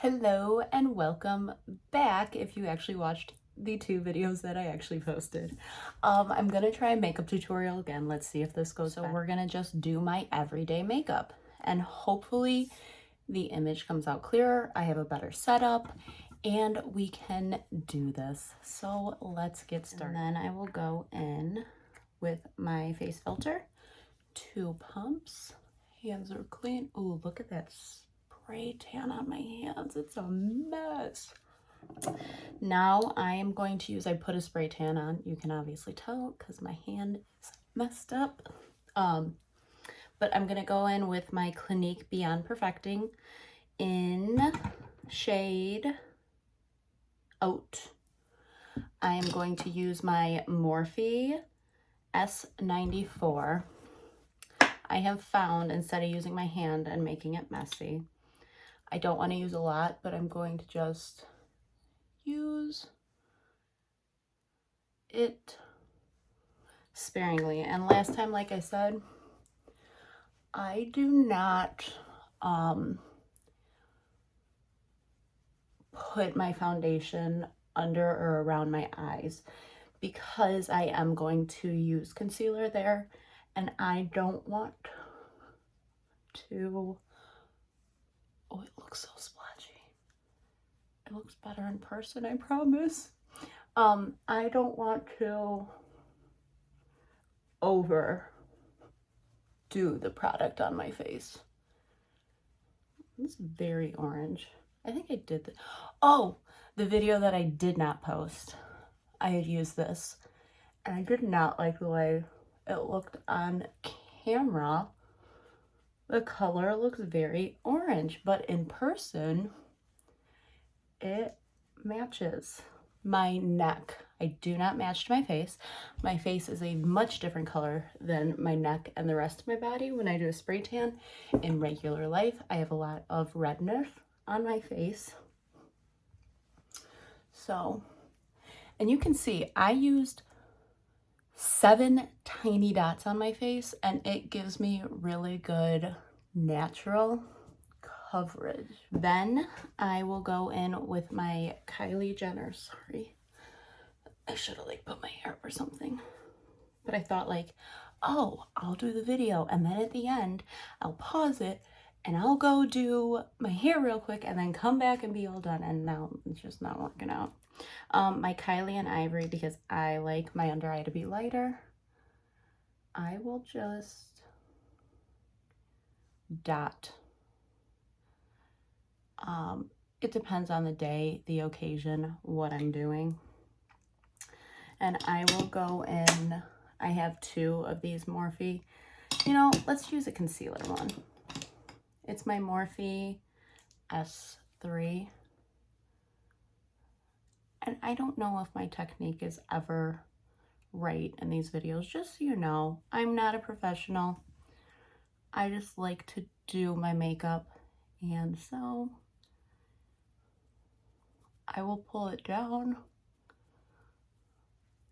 Hello and welcome back if you actually watched the two videos that I actually posted. I'm gonna try a makeup tutorial again. Let's see if this goes. So we're gonna just do my everyday makeup and hopefully the image comes out clearer. I have a better setup and we can do this. So let's get started. And then I will go in with my face filter, 2 pumps. Hands are clean. Ooh, look at that spray tan on my hands. It's a mess. Now I am going to use, I put a spray tan on. You can obviously tell because my hand is messed up. But I'm gonna go in with my Clinique Beyond Perfecting in shade Oat. I am going to use my Morphe S94. I have found, instead of using my hand and making it messy, I don't want to use a lot, but I'm going to just use it sparingly. And last time, like I said, I do not put my foundation under or around my eyes because I am going to use concealer there and I don't want to. Oh, it looks so splotchy. It looks better in person, I promise. I don't want to overdo the product on my face. It's very orange. I think I did the, oh, the video that I did not post, I had used this and I did not like the way it looked on camera. The color looks very orange, but in person, it matches. My neck, I do not match to my face. My face is a much different color than my neck and the rest of my body when I do a spray tan. In regular life, I have a lot of redness on my face. So, and you can see I used 7 tiny dots on my face and it gives me really good natural coverage. Then I will go in with my Kylie Jenner, sorry. I should have like put my hair up or something. But I thought like, oh, I'll do the video and then at the end, I'll pause it and I'll go do my hair real quick and then come back and be all done. And now it's just not working out. My Kylie and Ivory, because I like my under eye to be lighter, I will just dot. It depends on the day, the occasion, what I'm doing. And I will go in, I have 2 of these Morphe. You know, let's use a concealer one. It's my Morphe S3. And I don't know if my technique is ever right in these videos, just so you know. I'm not a professional. I just like to do my makeup, and so I will pull it down.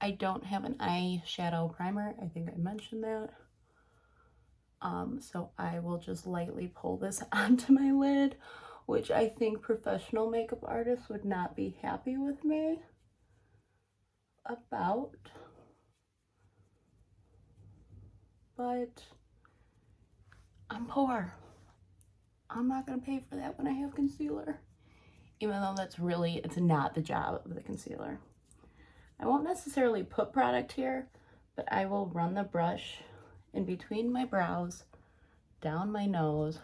I don't have an eyeshadow primer. I think I mentioned that. So I will just lightly pull this onto my lid, which I think professional makeup artists would not be happy with me about. But I'm poor. I'm not gonna pay for that when I have concealer. Even though that's really, it's not the job of the concealer. I won't necessarily put product here, but I will run the brush in between my brows, down my nose,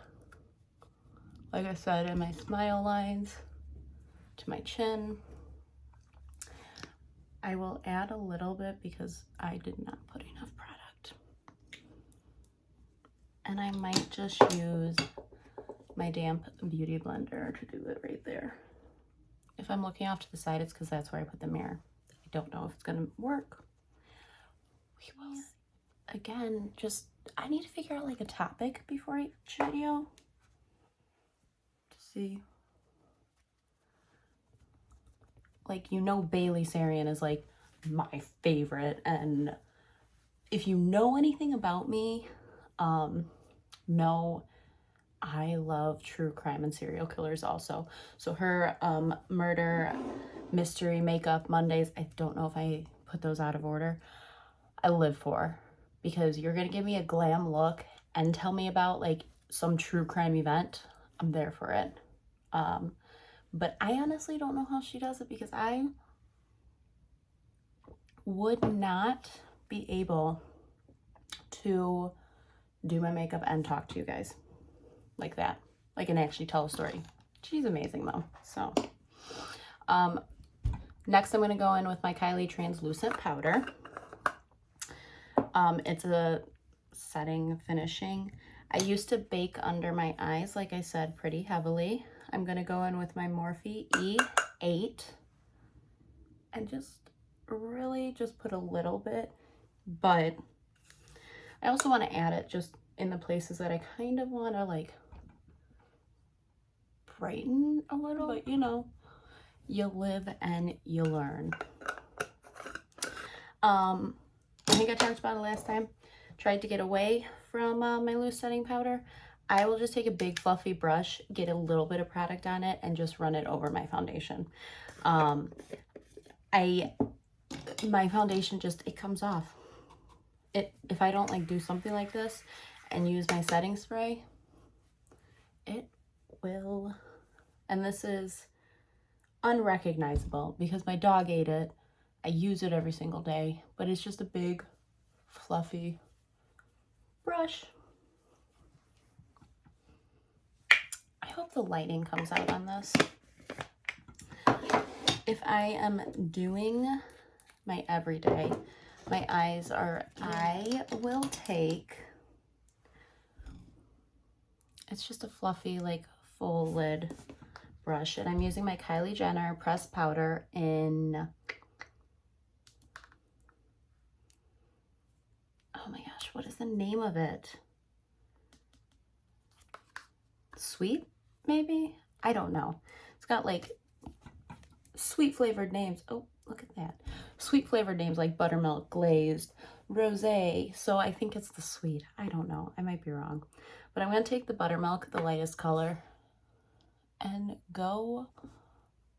like I said, in my smile lines, to my chin. I will add a little bit because I did not put enough product. And I might just use my damp beauty blender to do it right there. If I'm looking off to the side, it's because that's where I put the mirror. I don't know if it's gonna work. We will see. Again, just, I need to figure out like a topic before each video to see. Like, you know, Bailey Sarian is like my favorite, and if you know anything about me, no, I love true crime and serial killers also. So her murder mystery makeup Mondays, I don't know if I put those out of order, I live for, because you're gonna give me a glam look and tell me about like some true crime event. I'm there for it. But I honestly don't know how she does it, because I would not be able to do my makeup and talk to you guys like that, like, and actually tell a story. She's amazing though. So next I'm going to go in with my Kylie translucent powder. It's a setting finishing. I used to bake under my eyes, like I said, pretty heavily. I'm going to go in with my Morphe E8 and just really just put a little bit, but I also want to add it just in the places that I kind of want to like brighten a little, but you know, you live and you learn. I think I talked about it last time. Tried to get away from my loose setting powder. I will just take a big fluffy brush, get a little bit of product on it, and just run it over my foundation. My foundation just, it comes off. If I don't like do something like this and use my setting spray, it will, and this is unrecognizable because my dog ate it. I use it every single day, but it's just a big fluffy brush. I hope the lighting comes out on this. If I am doing my everyday, my eyes are, I will take, it's just a fluffy like full lid brush, and I'm using my Kylie Jenner pressed powder in, oh my gosh, what is the name of it? Sweet, maybe? I don't know. It's got like sweet flavored names. Oh, look at that. Sweet flavored names like buttermilk, glazed, rosé. So I think it's the sweet. I don't know. I might be wrong. But I'm going to take the buttermilk, the lightest color, and go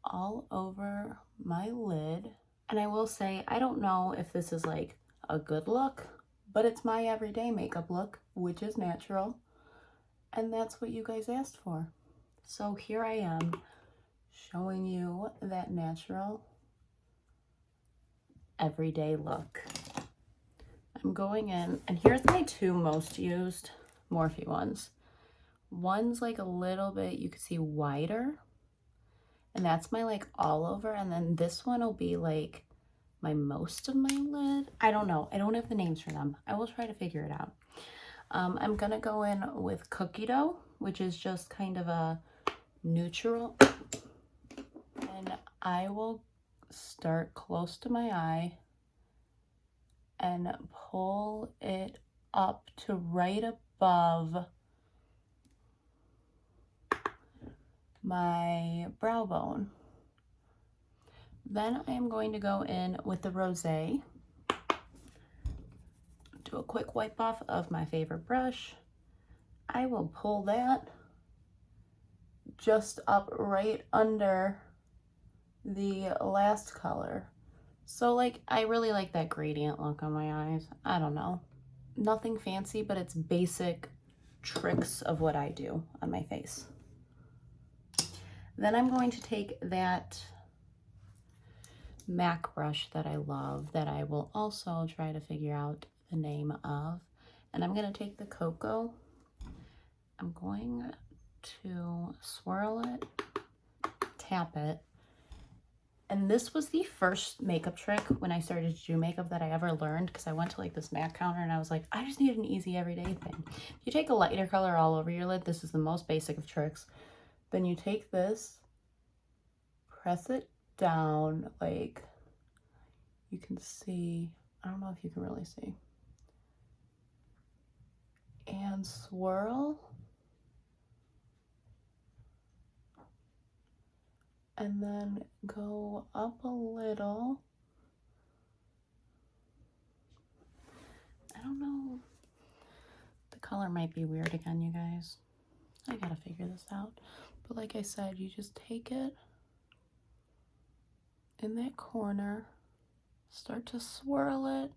all over my lid. And I will say, I don't know if this is like a good look, but it's my everyday makeup look, which is natural. And that's what you guys asked for. So here I am showing you that natural everyday look. I'm going in, and here's my two most used Morphe ones. One's like a little bit, you can see wider, and that's my like all over, and then this one will be like my most of my lid. I don't know. I don't have the names for them. I will try to figure it out. I'm gonna go in with Cookie Dough, which is just kind of a neutral, and I will start close to my eye and pull it up to right above my brow bone. Then I am going to go in with the rosé. Do a quick wipe off of my favorite brush. I will pull that just up right under the last color. So like, I really like that gradient look on my eyes. I don't know. Nothing fancy, but it's basic tricks of what I do on my face. Then I'm going to take that MAC brush that I love, that I will also try to figure out the name of, and I'm going to take the Cocoa. I'm going to swirl it, tap it, and this was the first makeup trick when I started to do makeup that I ever learned, because I went to like this MAC counter and I was like, I just need an easy everyday thing. If you take a lighter color all over your lid, this is the most basic of tricks. Then you take this, press it down, like you can see, I don't know if you can really see, and swirl, and then go up a little. I don't know, the color might be weird again, you guys. I gotta figure this out. But like I said, you just take it in that corner, start to swirl it.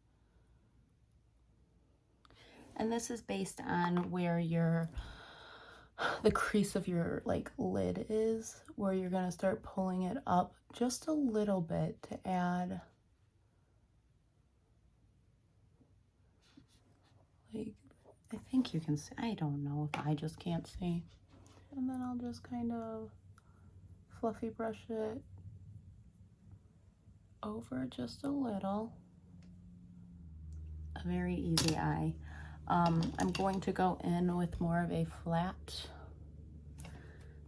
And this is based on where the crease of your like lid is, where you're gonna start pulling it up just a little bit to add like, I think you can see, I don't know if I just can't see. And then I'll just kind of fluffy brush it over just a little. A very easy eye. I'm going to go in with more of a flat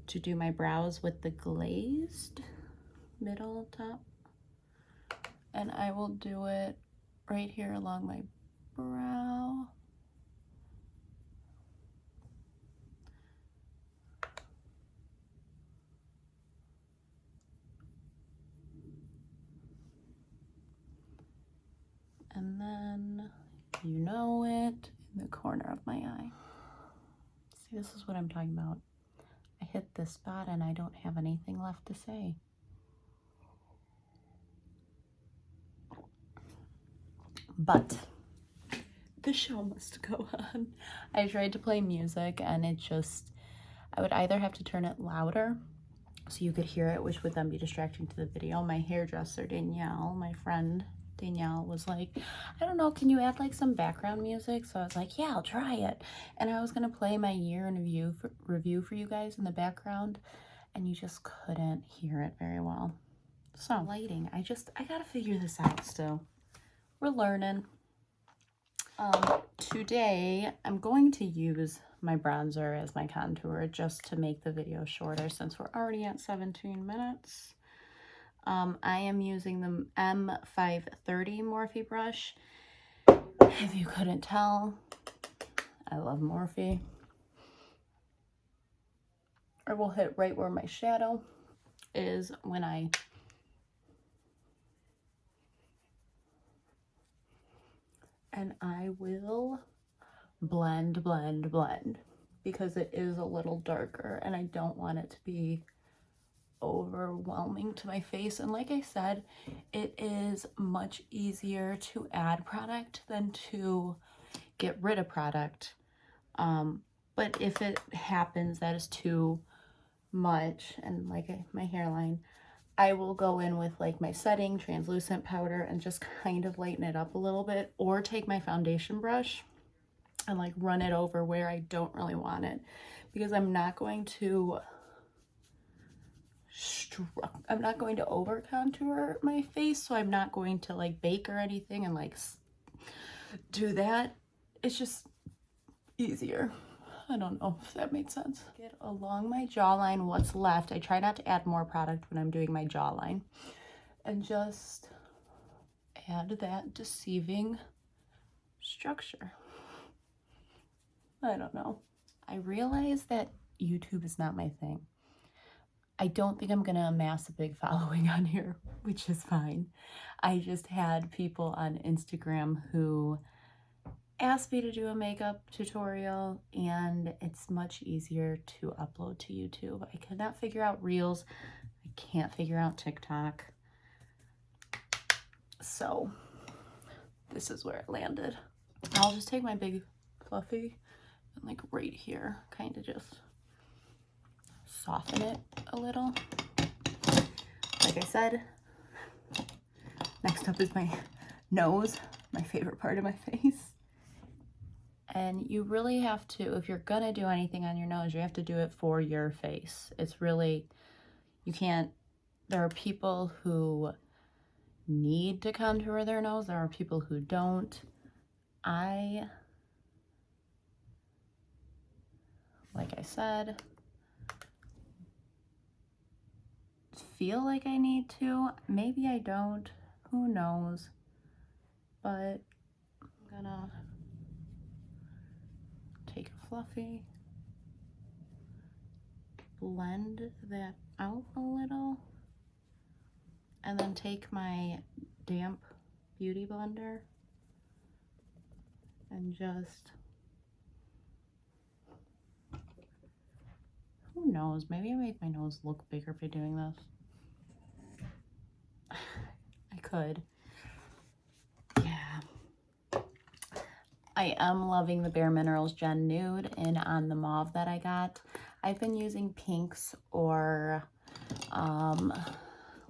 to do my brows with the glazed middle top. And I will do it right here along my brow. And then, you know it, in the corner of my eye. See, this is what I'm talking about. I hit this spot and I don't have anything left to say. But the show must go on. I tried to play music and it just, I would either have to turn it louder so you could hear it, which would then be distracting to the video. My hairdresser, Danielle, my friend Danielle, was like, I don't know, can you add like some background music? So I was like, yeah, I'll try it. And I was gonna play my year in review for you guys in the background, and you just couldn't hear it very well. So lighting, I gotta figure this out still. We're learning. Today I'm going to use my bronzer as my contour just to make the video shorter since we're already at 17 minutes. I am using the M530 Morphe brush. If you couldn't tell, I love Morphe. I will hit right where my shadow is when and I will blend because it is a little darker and I don't want it to be overwhelming to my face. And like I said, it is much easier to add product than to get rid of product. But if it happens that is too much, and like my hairline, I will go in with like my setting translucent powder and just kind of lighten it up a little bit, or take my foundation brush and like run it over where I don't really want it, because I'm not going to over contour my face, so I'm not going to like bake or anything and like do that. It's just easier. I don't know if that made sense. Get along my jawline what's left. I try not to add more product when I'm doing my jawline, and just add that deceiving structure. I don't know. I realize that YouTube is not my thing. I don't think I'm gonna amass a big following on here, which is fine. I just had people on Instagram who asked me to do a makeup tutorial, and it's much easier to upload to YouTube. I cannot figure out Reels. I can't figure out TikTok. So this is where it landed. I'll just take my big fluffy and like right here, kind of just soften it a little. Like I said, next up is my nose, my favorite part of my face. And you really have to, if you're gonna do anything on your nose, you have to do it for your face. It's really, you can't, there are people who need to contour their nose. There are people who don't. Like I said, feel like I need to. Maybe I don't. Who knows? But I'm gonna take a fluffy, blend that out a little, and then take my damp beauty blender and just Who knows? Maybe I make my nose look bigger by doing this. I could. Yeah. I am loving the Bare Minerals Gen Nude and on the mauve that I got. I've been using pinks or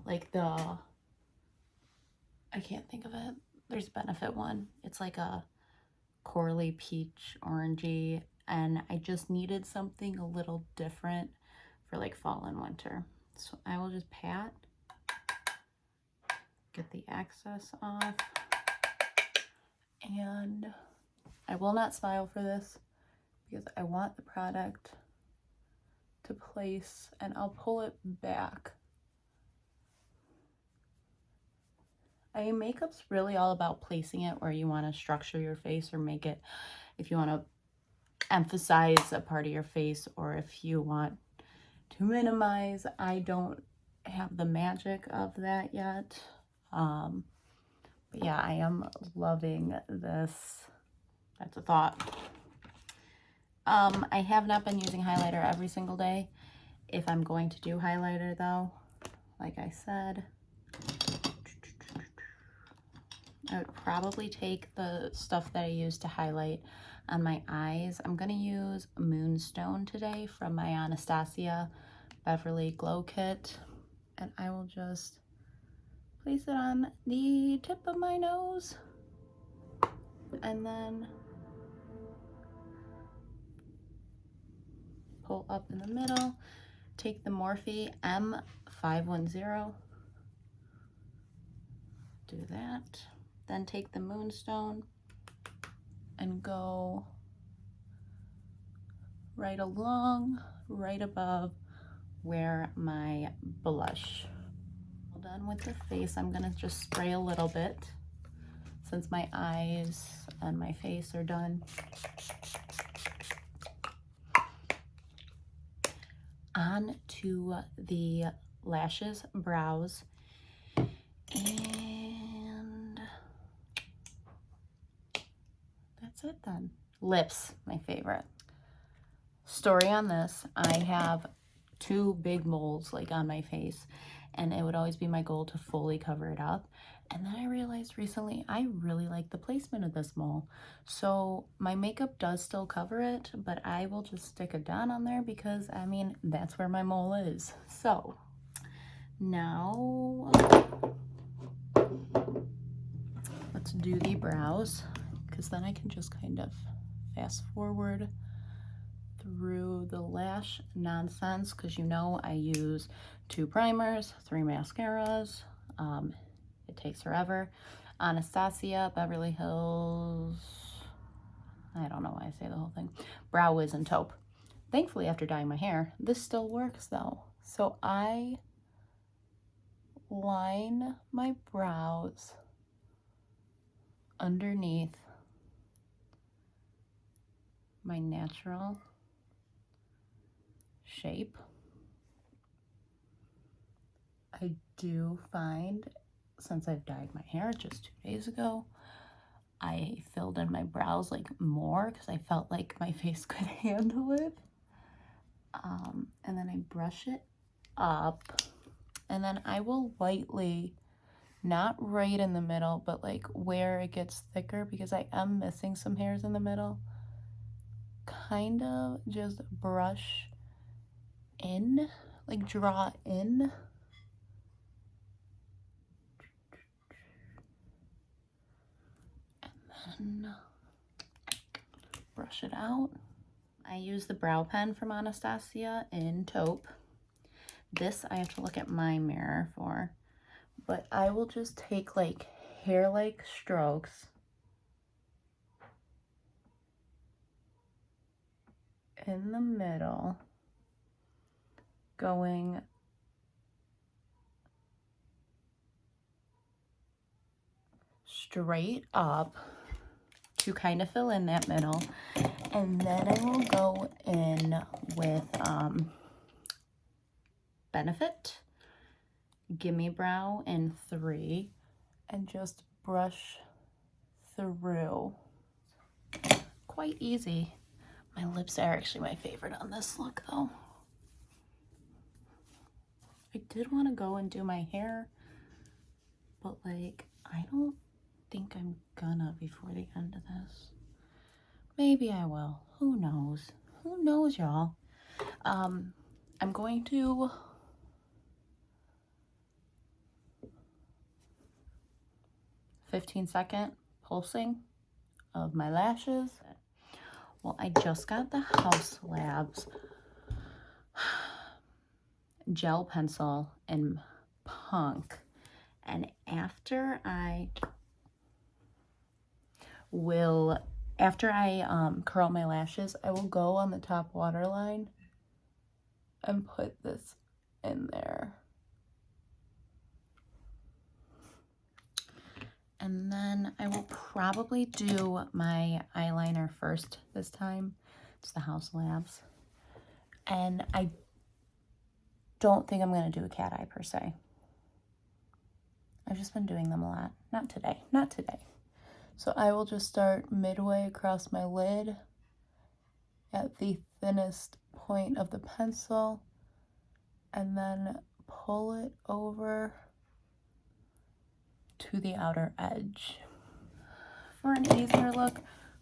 like the, I can't think of it. There's Benefit one. It's like a corally peach orangey, and I just needed something a little different for like fall and winter. So I will just pat, get the excess off, and I will not smile for this because I want the product to place, and I'll pull it back. I mean, makeup's really all about placing it where you want to structure your face or make it, if you want to emphasize a part of your face or if you want to minimize. I don't have the magic of that yet. But yeah, I am loving this. That's a thought. I have not been using highlighter every single day. If I'm going to do highlighter though, like I said, I would probably take the stuff that I use to highlight on my eyes. I'm going to use Moonstone today from my Anastasia Beverly Glow Kit. And I will just place it on the tip of my nose. And then pull up in the middle. Take the Morphe M510. Do that. Then take the Moonstone and go right along, right above where my blush. All done with the face, I'm gonna just spray a little bit since my eyes and my face are done. On to the lashes, brows, and that's it then. Lips, my favorite. Story on this, I have 2 big moles like on my face, and it would always be my goal to fully cover it up. And then I realized recently I really like the placement of this mole. So my makeup does still cover it, but I will just stick a dot on there because, I mean, that's where my mole is. So now let's do the brows, because then I can just kind of fast forward through the lash nonsense, because you know I use 2 primers, 3 mascaras. It takes forever. Anastasia Beverly Hills, I don't know why I say the whole thing, Brow Wiz and Taupe. Thankfully, after dyeing my hair, this still works though. So I line my brows underneath my natural shape. I do find, since I've dyed my hair just 2 days ago, I filled in my brows like more because I felt like my face could handle it. And then I brush it up, and then I will lightly, not right in the middle, but like where it gets thicker, because I am missing some hairs in the middle, kind of just brush in, like draw in. And then brush it out. I use the brow pen from Anastasia in Taupe. This I have to look at my mirror for, but I will just take like hair-like strokes in the middle, going straight up to kind of fill in that middle. And then I will go in with Benefit Gimme Brow in 3 and just brush through. Quite easy. My lips are actually my favorite on this look though. I did want to go and do my hair, but like, I don't think I'm gonna before the end of this. Maybe I will. Who knows? Who knows, y'all? I'm going to (15-second) pulsing of my lashes. Well, I just got the Haus Labs gel pencil in Punk, and after I curl my lashes, I will go on the top waterline and put this in there. And then I will probably do my eyeliner first this time. It's the Haus Labs. And I don't think I'm going to do a cat eye per se. I've just been doing them a lot. Not today. Not today. So I will just start midway across my lid at the thinnest point of the pencil and then pull it over to the outer edge. For an easier look,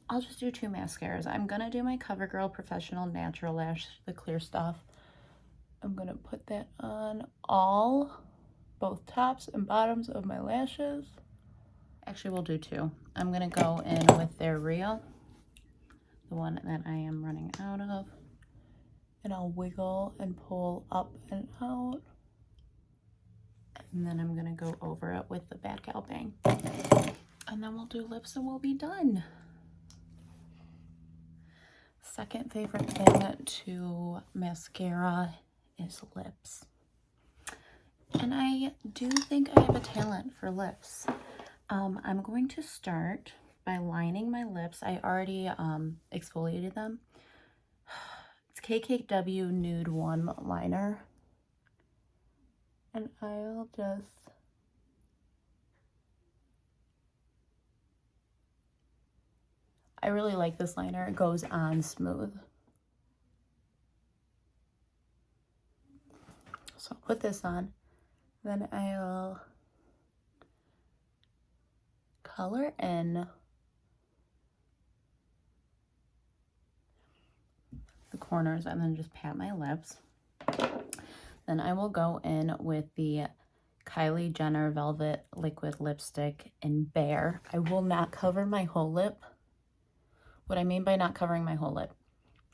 I'll just do 2 mascaras. I'm gonna do my CoverGirl Professional Natural Lash, the clear stuff. I'm gonna put that on both tops and bottoms of my lashes. Actually, we'll do 2. I'm gonna go in with their Real, the one that I am running out of, and I'll wiggle and pull up and out. And then I'm gonna go over it with the Bad Gal Bang. And then we'll do lips and we'll be done. Second favorite thing to mascara is lips. And I do think I have a talent for lips. I'm going to start by lining my lips. I already exfoliated them. It's KKW Nude 1 liner. And I'll just I really like this liner. It goes on smooth. So I'll put this on. Then I'll color in the corners and then just pat my lips. Then I will go in with the Kylie Jenner Velvet Liquid Lipstick in Bare. I will not cover my whole lip. What I mean by not covering my whole lip,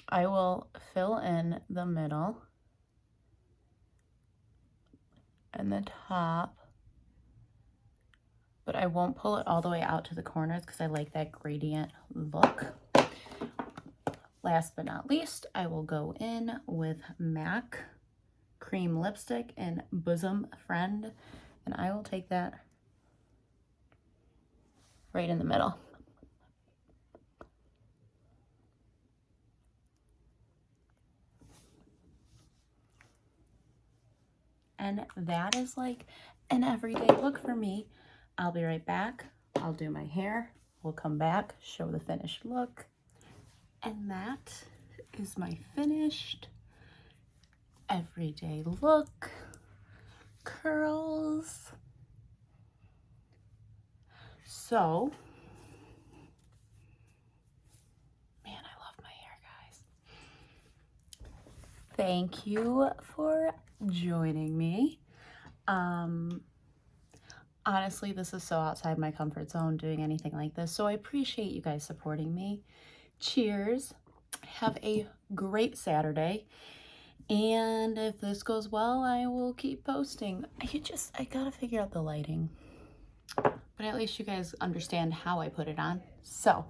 I will fill in the middle and the top, but I won't pull it all the way out to the corners because I like that gradient look. Last but not least, I will go in with MAC Cream Lipstick in Bosom Friend, and I will take that right in the middle. And that is like an everyday look for me. I'll be right back. I'll do my hair. We'll come back, show the finished look. And that is my finished everyday look. Curls. So, man, I love my hair, guys. Thank you for joining me. Honestly, this is so outside my comfort zone doing anything like this, so I appreciate you guys supporting me. Cheers. Have a great Saturday, and if this goes well, I will keep posting. I gotta figure out the lighting, but at least you guys understand how I put it on. So